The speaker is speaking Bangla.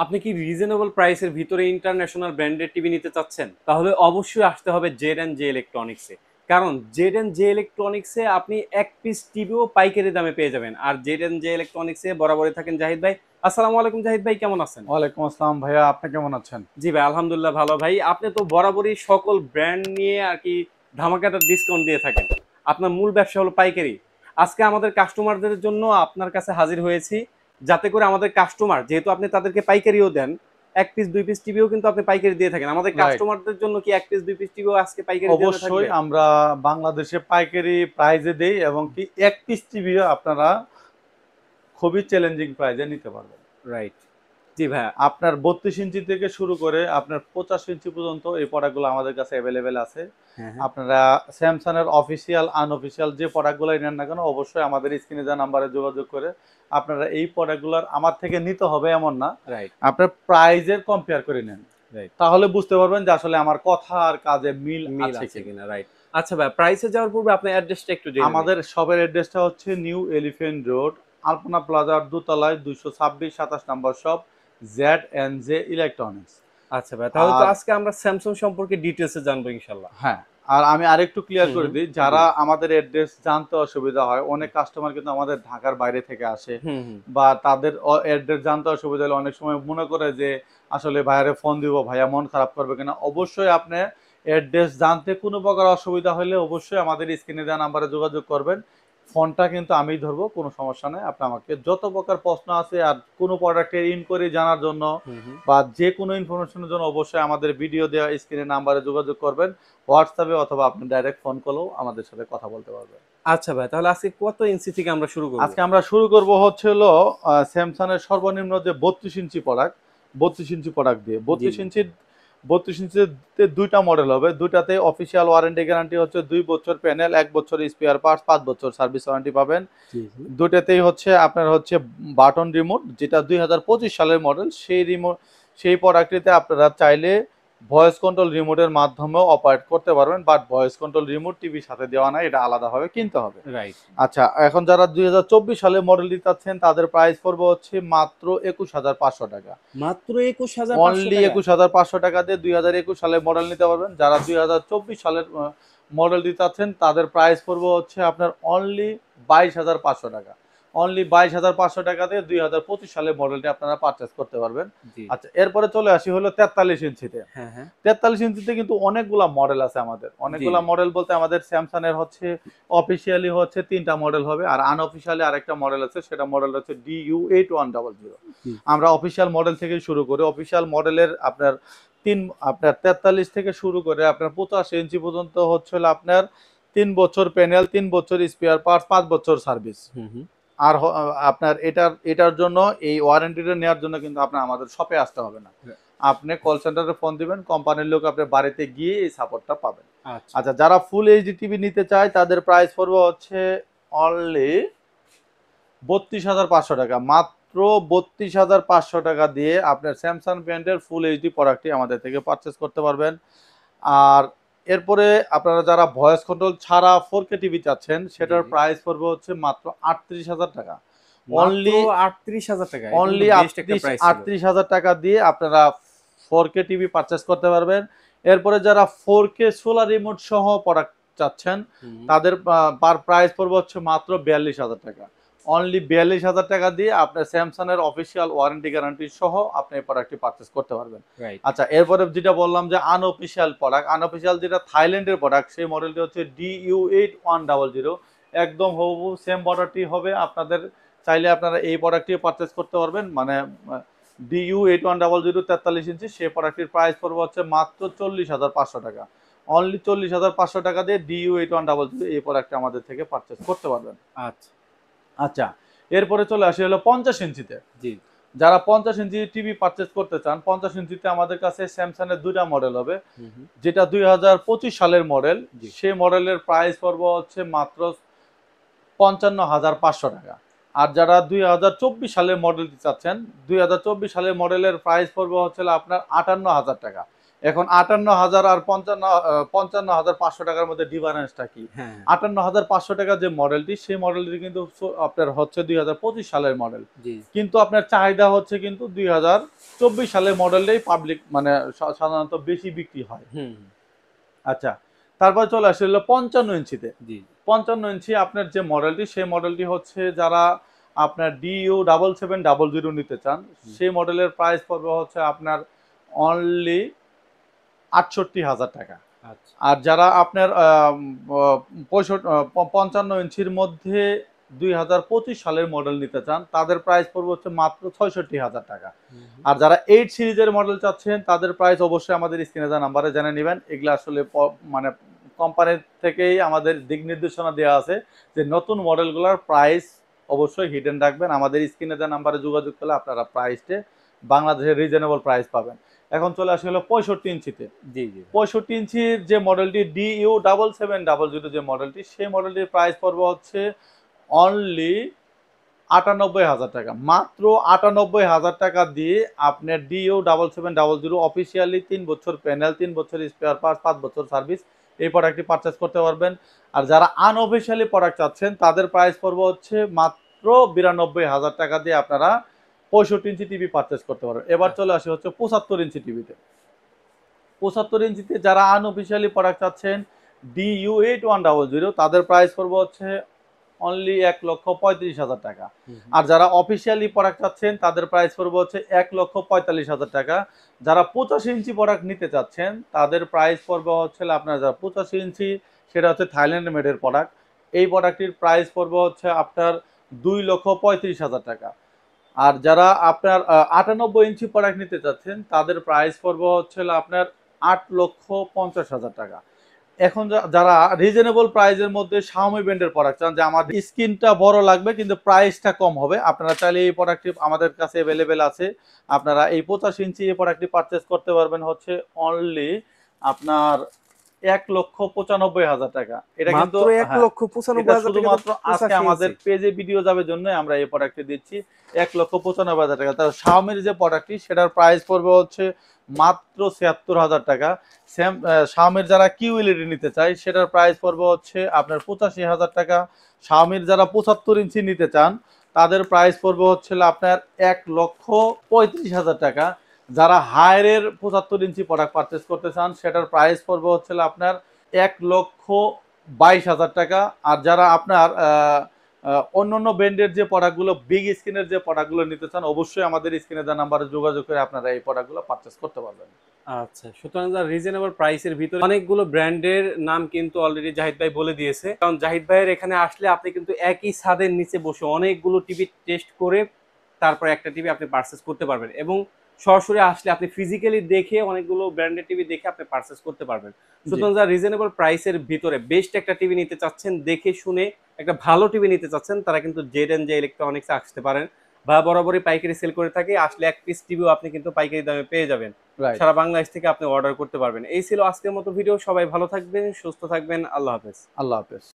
আপনি কি রিজনেবল প্রাইসের ভিতরে ইন্টারন্যাশনাল ব্র্যান্ডেড টিভি নিতে চাচ্ছেন? তাহলে অবশ্যই আসতে হবে জেড ইলেকট্রনিক্সে। কারণ জেড ইলেকট্রনিক্সে আপনি এক পিস টিভিও পাইকারি দামে পেয়ে যাবেন। আর জে ইলেকট্রনিক্সে বরাবরই থাকেন জাহিদ ভাই। আসসালামু আলাইকুম জাহিদ ভাই, কেমন আছেন? ওয়ালাইকুম আসসালাম ভাইয়া, আপনি কেমন আছেন? জি ভাই, আলহামদুলিল্লাহ ভালো ভাই। আপনি তো বরাবরই সকল ব্র্যান্ড নিয়ে আর কি ধামাকাদার ডিসকাউন্ট দিয়ে থাকেন। আপনার মূল ব্যবসা হলো পাইকারি। আজকে আমাদের কাস্টমারদের জন্য আপনার কাছে হাজির হয়েছি, যাতে করে আমাদের কাস্টমার, যেহেতু আপনি তাদেরকে পাইকারিও দেন, এক পিস দুই পিস টিভিও কিন্তু আপনি পাইকারি দিয়ে থাকেন, আমাদের রাইট। কাস্টমারদের জন্য কি এক পিস দুই পিস টিভিও আজকে পাইকারি দেওয়া অবশ্যই থাকবে? আমরা বাংলাদেশে পাইকারি প্রাইজে দেই এবং কি এক পিস টিভিও আপনারা খুবই চ্যালেঞ্জিং প্রাইজে নিতে পারবেন। রাইট। জি ভাইয়া। আপনার 32 ইঞ্চি থেকে শুরু করে আপনার 85 ইঞ্চি পর্যন্ত এই প্রোডাক্টগুলো আমাদের কাছে অ্যাভেলেবেল আছে। হ্যাঁ, হ্যাঁ। আপনারা স্যামসাং এর অফিসিয়াল আনঅফিসিয়াল যে প্রোডাক্টগুলো নেন না কেন, অবশ্যই আমাদের স্ক্রিনে দেওয়া নাম্বারে যোগাযোগ করে আপনারা এই প্রোডাক্টগুলোর আমার থেকে নিতে হবে এমন না, রাইট, আপনার প্রাইজের কম্পেয়ার করে নেন। রাইট। তাহলে বুঝতে পারবেন যে আসলে আমার কথা আর কাজে মিল মিল আছে আছে কিনা। কিনা, রাইট। আচ্ছা ভাই, প্রাইসে যাওয়ার পূর্বে আপনার অ্যাড্রেসটা একটু জেনে নিই। আমাদের শপের অ্যাড্রেসটা হচ্ছে নিউ এলিফ্যান্ট রোড, আলপনা প্লাজার দোতলায় 226-27 নম্বর শপ, জেড ইলেকট্রনিক্স। আচ্ছা ভাই, তাহলে তো আর আজকে আমরা স্যামসাং সম্পর্কে ডিটেলসে জানবো ইনশাল্লাহ। হ্যাঁ, আর আমি আরেকটু ক্লিয়ার হুম, করে হুম। দিই, জি। যারা আমাদের অ্যাড্রেস জানতে অসুবিধা হয়, অনেক কাস্টমার কিন্তু আমাদের ঢাকার বাইরে থেকে আসে হুম, হুম। বা তাদের অ্যাড্রেস জানতে অসুবিধা হলে অনেক সময় মনে করে যে আসলে ভাইয়ারে ফোন দিব, ভাইয়া মন খারাপ করবে কিনা। অবশ্যই আপনি অ্যাড্রেস জানতে কোনো প্রকার অসুবিধা হলে অবশ্যই আমাদের স্ক্রিনে দেওয়া নাম্বারে যোগাযোগ করবেন। ফোনটা কিন্তু আমিই ধরবো, কোনো সমস্যা নেই। আপনি আমাকে যত প্রকার প্রশ্ন আছে আর কোনো প্রোডাক্টের ইনকোয়ারি জানার জন্য হুম, হুম। বা যে কোনো ইনফরমেশনের জন্য অবশ্যই আমাদের ভিডিও দেওয়া স্ক্রিনে নাম্বারে যোগাযোগ করবেন। হোয়াটসঅ্যাপে অথবা আপনি ডাইরেক্ট ফোন কলেও আমাদের সাথে কথা বলতে পারবেন। আচ্ছা ভাই, তাহলে আজকে কত ইঞ্চি থেকে আমরা শুরু করব? আজকে আমরা শুরু করব হচ্ছে হলো স্যামসাং এর সর্বনিম্ন যে 32 ইঞ্চি প্রোডাক্ট, 32 ইঞ্চি প্রোডাক্ট দিয়ে। জি, জি। 32 ইঞ্চিতে দুইটা মডেল হবে। দুইটাতে অফিসিয়াল ওয়ারেন্টি গ্যারান্টি হচ্ছে 2 বছর প্যানেল, 1 বছর স্পেয়ার পার্টস, 5 বছর সার্ভিস ওয়ারেন্টি পাবেন। জি, জি। দুইটাতেই হচ্ছে আপনার হচ্ছে বাটন রিমোট, যেটা 2025 সালের মডেল। সেই প্রোডাক্টটিতে আপনারা চাইলে ভয়েস কন্ট্রোল রিমোটের মাধ্যমেও অপারেট করতে পারবেন, বাট ভয়েস কন্ট্রোল রিমোট টিভির সাথে দেওয়া নাই, এটা আলাদাভাবে কিনতে হবে। রাইট। আচ্ছা, এখন যারা 2024 সালের মডেল নিতে চাচ্ছেন তাদের প্রাইস পড়বে হচ্ছে মাত্র 21,500 টাকা। মাত্র 21,500 অনলি টাকা? 21,500 টাকা দিয়ে 2021 সালের মডেল নিতে পারবেন। যারা 2024 সালের মডেল দিতে চাচ্ছেন তাদের প্রাইস পড়বে হচ্ছে আপনার অনলি 22,500 টাকা। অনলি 22,500 টাকা দিয়ে 2025 সালের মডেলটি আপনারা পারচেস করতে পারবেন। জি। আচ্ছা, এরপরে চলে আসি হলো 43 ইঞ্চিতে। হ্যাঁ, হ্যাঁ। 43 ইঞ্চিতে কিন্তু অনেকগুলা মডেল আছে আমাদের। জি, অনেকগুলা জি। মডেল বলতে আমাদের স্যামসাং এর হচ্ছে অফিসিয়ালি হচ্ছে 3টা মডেল হবে, আর আনঅফিসিয়ালি আরেকটা মডেল আছে, সেটা মডেল হচ্ছে DU8100। জি। আমরা অফিসিয়াল মডেল থেকে শুরু করি। অফিসিয়াল মডেলের আপনার আপনার 43 থেকে শুরু করে আপনার 85 ইঞ্চি পর্যন্ত হচ্ছে হলো আপনার 3 বছর প্যানেল, 3 বছর স্পেয়ার পার্টস, 5 বছর সার্ভিস। হুম, হুম। আর আপনার এটার জন্য এই ওয়ারেন্টিটা নেওয়ার জন্য কিন্তু আপনার আমাদের শপে আসতে হবে না। আপনি কল সেন্টারে ফোন দিবেন, কোম্পানির লোক আপনার বাড়িতে গিয়ে এই সাপোর্টটা পাবেন। আচ্ছা। আচ্ছা, যারা ফুল এইচডি টিভি নিতে চায় তাদের প্রাইস পড়বে হচ্ছে অনলি 32,500 টাকা। মাত্র 32,500 টাকা দিয়ে আপনার স্যামসাং ব্র্যান্ডের ফুল এইচডি প্রোডাক্টটি আমাদের থেকে পারচেস করতে পারবেন। আর এরপরে আপনারা যারা ভয়েস কন্ট্রোল ছাড়া 4K টিভি চাচ্ছেন, জি, সেটার জি। প্রাইস পড়বে হচ্ছে মাত্র 38,000 টাকা। মাত্র অনলি 38,000 টাকা? এটা কিন্তু অনলি বেস্ট একটা আটত্রিশ প্রাইস ছিল। 38,000 টাকা দিয়ে আপনারা 4K টিভি পারচেস করতে পারবেন। এরপরে যারা 4K সোলার রিমোট সহ প্রোডাক্ট চাচ্ছেন হুম, হুম। তাদের পার প্রাইস পড়বে হচ্ছে মাত্র 42,000 টাকা। অনলি 42,000 টাকা দিয়ে আপনার স্যামসাং এর অফিসিয়াল ওয়ারেন্টি গ্যারান্টি সহ আপনি এই প্রোডাক্টটি পারচেস করতে পারবেন। রাইট। আচ্ছা, এরপরে যেটা বললাম যে আনঅফিসিয়াল প্রোডাক্ট, আনঅফিসিয়াল যেটা থাইল্যান্ডের প্রোডাক্ট, সেই মডেলটি হচ্ছে DU8100। একদম হুবহু সেম বর্ডারটি হবে আপনাদের। চাইলে আপনারা এই প্রোডাক্টটিও পারচেস করতে পারবেন, মানে DU8100 43 ইঞ্চি, সেই প্রোডাক্টটির প্রাইস পড়বে হচ্ছে মাত্র 40,500 টাকা। অনলি 40,500 টাকা দিয়ে DU8100 এই প্রোডাক্টটি আমাদের থেকে পারচেস করতে পারবেন। আচ্ছা। আচ্ছা, এরপরে চলে আসি হলো 50 ইঞ্চিতে। জি। যারা 50 ইঞ্চি টিভি পারচেস করতে চান, 50 ইঞ্চিতে আমাদের কাছে স্যামসাং এর দুইটা মডেল হবে। হুম, হুম। যেটা 2025 সালের মডেল, জি। সেই মডেলের প্রাইস পড়বে হচ্ছে মাত্র 55,500 টাকা। আর যারা 2024 সালের মডেলটি চাচ্ছেন, 2024 সালের মডেলের প্রাইস পড়বে হচ্ছে আপনার 58,000 টাকা। এখন 58,000 আর 55,500 টাকার মধ্যে ডিফারেন্সটা কি? হ্যাঁ 58,500 টাকার যে মডেলটি, সেই মডেলটি কিন্তু আপনার হচ্ছে 2025 সালের মডেল। জি কিন্তু আপনার চাহিদা হচ্ছে কিন্তু 2024 সালের মডেলটাই পাবলিক মানে সাধারণত বেশি বিক্রি হয়। হুম আচ্ছা, তারপর চলে আসে হলো 55 ইঞ্চিতে। জি 55 ইঞ্চি আপনার যে মডেলটি, সেই মডেলটি হচ্ছে যারা আপনার DU7700 নিতে চান, সেই মডেলের প্রাইস পড়বে হচ্ছে আপনার অনলি ৬৮,০০০ টাকা। আচ্ছা আর যারা আপনার 55 ইঞ্চির মধ্যে 2025 সালের মডেল নিতে চান, তাদের প্রাইস পড়বে হচ্ছে মাত্র ৬৬,০০০ টাকা। আর যারা 8 সিরিজের মডেল চাচ্ছেন, তাদের প্রাইস অবশ্যই আমাদের স্ক্রিনে দেওয়া নাম্বারে জেনে নেবেন। এগুলো আসলে মানে কোম্পানির থেকেই আমাদের দিক নির্দেশনা দেওয়া আছে যে নতুন মডেলগুলোর প্রাইস অবশ্যই হিডেন রাখবেন। আমাদের স্ক্রিনে দেওয়া নাম্বারে যোগাযোগ করলে আপনারা প্রাইসটে বাংলাদেশের রিজনেবল প্রাইস পাবেন। এখন চলে আসে হলো 65 ইঞ্চিতে। জি জি 65 ইঞ্চির যে মডেলটি DU7700 যে মডেলটি, সেই মডেলটির প্রাইস পড়বে হচ্ছে অনলি ৯৮,০০০ টাকা। মাত্র ৯৮,০০০ টাকা দিয়ে আপনার DU7700 অফিসিয়ালি ৩ বছর প্যানেল, ৩ বছর স্পেয়ার পার্টস, 5 বছর সার্ভিস, এই প্রোডাক্টটি পারচেজ করতে পারবেন। আর যারা আনঅফিসিয়ালি প্রোডাক্ট চাচ্ছেন, তাদের প্রাইস পড়বে হচ্ছে মাত্র ৯২,০০০ টাকা দিয়ে আপনারা 65 ইঞ্চি টিভি পারচেজ করতে পারবেন। এবার চলে আসি হচ্ছে ৭৫ ইঞ্চি টিভিতে। ৭৫ ইঞ্চিতে যারা আনঅফিসিয়ালি প্রোডাক্ট চাচ্ছেন DU8100, তাদের প্রাইস পড়বে হচ্ছে অনলি ১,৩৫,০০০ টাকা। আর যারা অফিসিয়ালি প্রোডাক্ট চাচ্ছেন, তাদের প্রাইস পড়বে হচ্ছে ১,৪৫,০০০ টাকা। যারা ৮৫ ইঞ্চি প্রোডাক্ট নিতে চাচ্ছেন, তাদের প্রাইস পড়বে হচ্ছে আপনার যারা ৮৫ ইঞ্চি, সেটা হচ্ছে থাইল্যান্ড মেডের প্রোডাক্ট। এই প্রোডাক্টটির প্রাইস পড়বে হচ্ছে আপনার ২,৩৫,০০০ টাকা। আর যারা আপনার ৯৮ ইঞ্চি প্রোডাক্ট নিতে চাচ্ছেন, তাদের প্রাইস পড়বে হচ্ছে আপনার ৮,৫০,০০০ টাকা। এখন যারা রিজনেবল প্রাইসের মধ্যে Xiaomi ব্র্যান্ডের প্রোডাক্ট চান যে আমার স্ক্রিনটা বড় লাগবে কিন্তু প্রাইসটা কম হবে, আপনারা চাইলে এই প্রোডাক্টটি আমাদের কাছে অ্যাভেলেবেল আছে। আপনারা এই ৮৫ ইঞ্চি এই প্রোডাক্টটি পারচেজ করতে পারবেন হচ্ছে অনলি আপনার ১,৯৫,০০০ টাকা। এটা কিন্তু মাত্র হ্যাঁ, এটা ১,৯৫,০০০ টাকা শুধুমাত্র আজকে আমাদের পেজে ভিডিও যাবে জন্য আমরা এই প্রোডাক্টটি দিচ্ছি ১,৯৫,০০০ টাকা। তার Xiaomiর যে প্রোডাক্টটি, সেটার প্রাইস পড়বে হচ্ছে মাত্র ৭৬,০০০ টাকা। Xiaomiর যারা QLED নিতে চায়, সেটার প্রাইস পড়বে হচ্ছে আপনার ৮৫,০০০ টাকা। Xiaomiর যারা ৭৫ ইঞ্চি নিতে চান, তাদের প্রাইস পড়বে হচ্ছে আপনার ১,৩৫,০০০ টাকা। যারা হায়ারের ৭৫ ইঞ্চি প্রোডাক্ট পারচেজ করতে চান, সেটার প্রাইস পড়বে হচ্ছে আপনার ১,২২,০০০ টাকা। আর যারা আপনার অন্যান্য ব্র্যান্ডের যে প্রোডাক্টগুলো, বিগ স্ক্রিনের যে প্রোডাক্টগুলো নিতে চান, অবশ্যই আমাদের স্ক্রিনে দেওয়া নাম্বারে যোগাযোগ করে আপনারা এই প্রোডাক্টগুলো পারচেজ করতে পারবেন। আচ্ছা, সুতরাং যারা রিজনেবল প্রাইসের ভিতরে অনেকগুলো ব্র্যান্ডের নাম কিন্তু অলরেডি জাহিদ ভাই বলে দিয়েছে। কারণ জাহিদ ভাইয়ের এখানে আসলে আপনি কিন্তু একই ছাদের নিচে বসে অনেকগুলো টিভি টেস্ট করে তারপরে একটা টিভি আপনি পারচেজ করতে পারবেন, এবং সরাসরি আসলে আপনি ফিজিক্যালি দেখে অনেকগুলো ব্র্যান্ডের টিভি দেখে আপনি পারচেজ করতে পারবেন। সুতরাং যারা রিজনেবল প্রাইসের ভিতরে বেস্ট একটা টিভি নিতে চাচ্ছেন, দেখে শুনে একটা ভালো টিভি নিতে চাচ্ছেন, তারা কিন্তু জেড ইলেকট্রনিক্সে আসতে পারেন, বা বরাবরই পাইকারি সেল করে থাকে। আসলে এক পিস টিভিও আপনি কিন্তু পাইকারি দামে পেয়ে যাবেন। রাইট। সারা বাংলাদেশ থেকে আপনি অর্ডার করতে পারবেন। এই ছিল আজকের মতো ভিডিও। সবাই ভালো থাকবেন, সুস্থ থাকবেন। আল্লাহ হাফেজ। আল্লাহ হাফেজ।